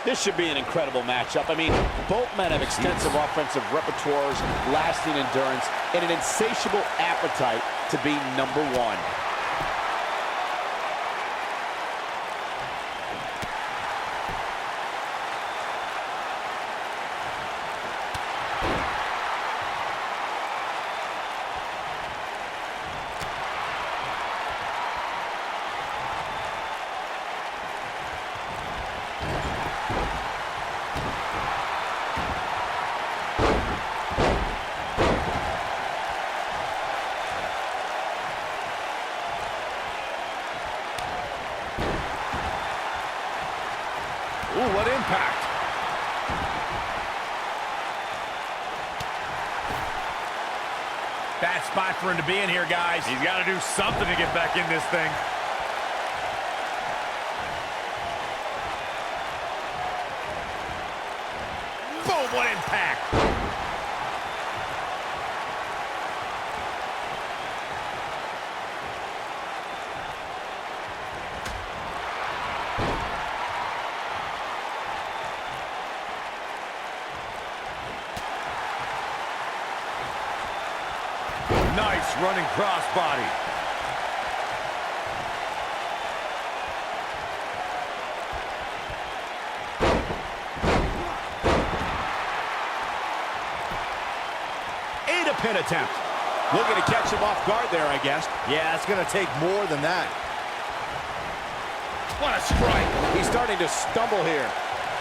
This should be an incredible matchup. I mean, both men have extensive offensive repertoires, lasting endurance, and an insatiable appetite to be number one. Ooh, what impact. Bad spot for him to be in here, guys. He's got to do something to get back in this thing. Boom, what impact. Nice running crossbody. And a pin attempt. Looking to catch him off guard there, I guess. Yeah, it's going to take more than that. What a strike. He's starting to stumble here.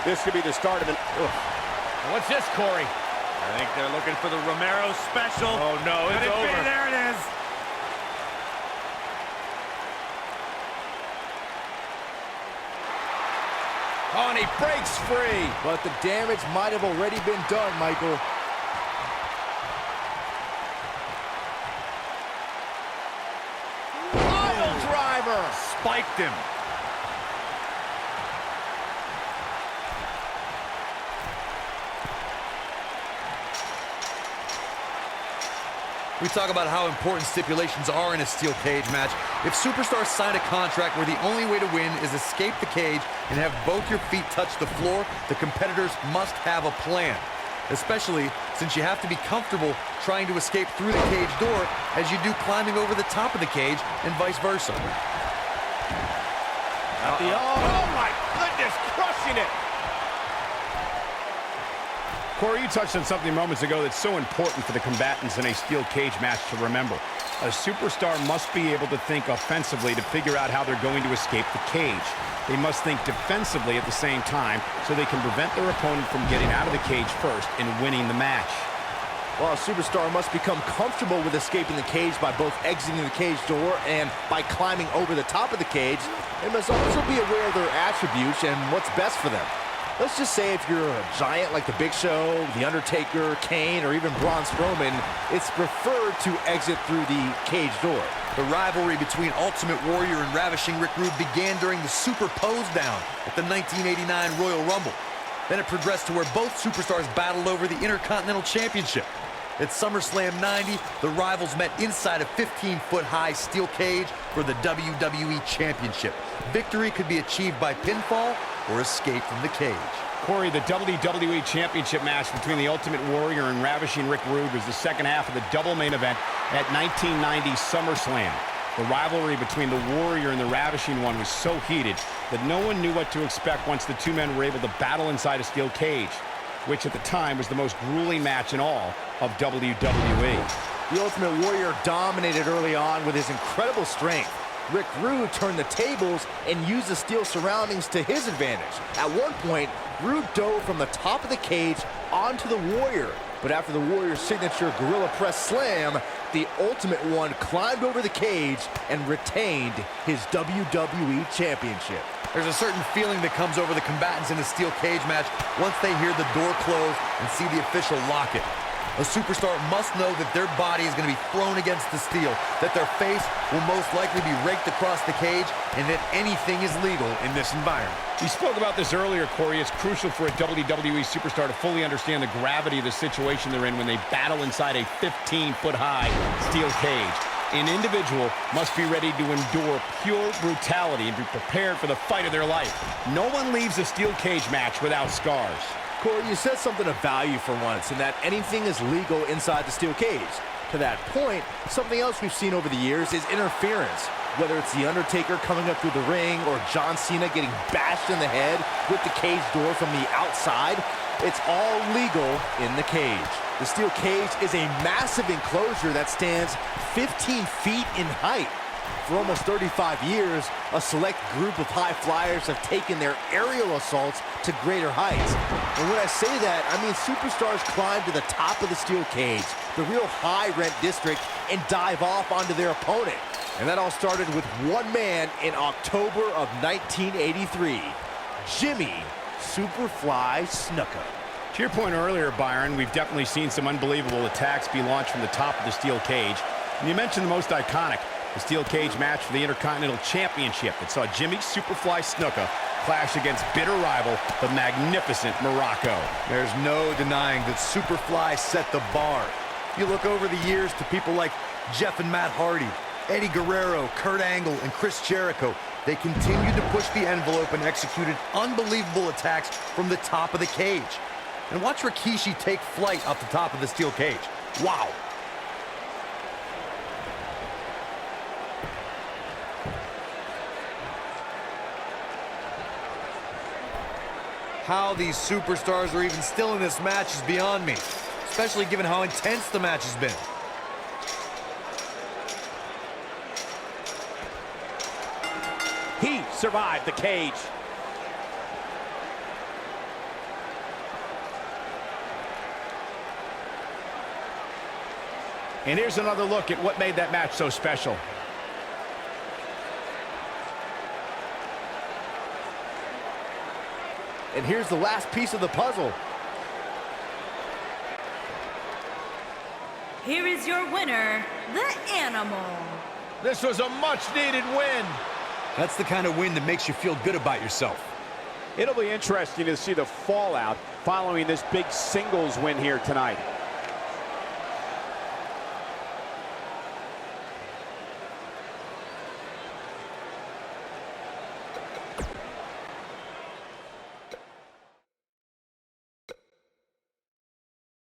This could be the start of an... What's this, Corey? I think they're looking for the Romero special. Oh, no, it's over. There it is. Oh, and he breaks free. But the damage might have already been done, Michael. Pile driver. Spiked him. We talk about how important stipulations are in a steel cage match. If superstars sign a contract where the only way to win is escape the cage and have both your feet touch the floor, the competitors must have a plan. Especially since you have to be comfortable trying to escape through the cage door as you do climbing over the top of the cage and vice versa. Oh my goodness, crushing it. Corey, you touched on something moments ago that's so important for the combatants in a steel cage match to remember. A superstar must be able to think offensively to figure out how they're going to escape the cage. They must think defensively at the same time so they can prevent their opponent from getting out of the cage first and winning the match. Well, a superstar must become comfortable with escaping the cage by both exiting the cage door and by climbing over the top of the cage. They must also be aware of their attributes and what's best for them. Let's just say if you're a giant like The Big Show, The Undertaker, Kane, or even Braun Strowman, it's preferred to exit through the cage door. The rivalry between Ultimate Warrior and Ravishing Rick Rude began during the Super Pose Down at the 1989 Royal Rumble. Then it progressed to where both superstars battled over the Intercontinental Championship. At SummerSlam 90, the rivals met inside a 15-foot-high steel cage for the WWE Championship. Victory could be achieved by pinfall or escape from the cage. Corey, the WWE Championship match between the Ultimate Warrior and Ravishing Rick Rude was the second half of the double main event at 1990 SummerSlam. The rivalry between the Warrior and the Ravishing One was so heated that no one knew what to expect once the two men were able to battle inside a steel cage, which at the time was the most grueling match in all of WWE. The Ultimate Warrior dominated early on with his incredible strength. Rick Rude turned the tables and used the steel surroundings to his advantage. At one point, Rude dove from the top of the cage onto the Warrior. But after the Warrior's signature Gorilla Press Slam, the Ultimate One climbed over the cage and retained his WWE Championship. There's a certain feeling that comes over the combatants in a steel cage match once they hear the door close and see the official lock it. A superstar must know that their body is going to be thrown against the steel, that their face will most likely be raked across the cage, and that anything is legal in this environment. We spoke about this earlier, Corey. It's crucial for a WWE superstar to fully understand the gravity of the situation they're in when they battle inside a 15-foot-high steel cage. An individual must be ready to endure pure brutality and be prepared for the fight of their life. No one leaves a steel cage match without scars. Corey, you said something of value for once, in that anything is legal inside the steel cage. To that point, something else we've seen over the years is interference. Whether it's The Undertaker coming up through the ring or John Cena getting bashed in the head with the cage door from the outside, it's all legal in the cage. The steel cage is a massive enclosure that stands 15 feet in height. For almost 35 years, a select group of high flyers have taken their aerial assaults to greater heights. And when I say that, I mean superstars climb to the top of the steel cage, the real high-rent district, and dive off onto their opponent. And that all started with one man in October of 1983, Jimmy Superfly Snuka. To your point earlier, Byron, we've definitely seen some unbelievable attacks be launched from the top of the steel cage. And you mentioned the most iconic, the steel cage match for the Intercontinental Championship that saw Jimmy Superfly Snuka clash against bitter rival, the magnificent Morocco. There's no denying that Superfly set the bar. You look over the years to people like Jeff and Matt Hardy, Eddie Guerrero, Kurt Angle, and Chris Jericho. They continued to push the envelope and executed unbelievable attacks from the top of the cage. And watch Rikishi take flight off the top of the steel cage. Wow. How these superstars are even still in this match is beyond me, especially given how intense the match has been. He survived the cage. And here's another look at what made that match so special. And here's the last piece of the puzzle. Here is your winner, the Animal. This was a much-needed win. That's the kind of win that makes you feel good about yourself. It'll be interesting to see the fallout following this big singles win here tonight.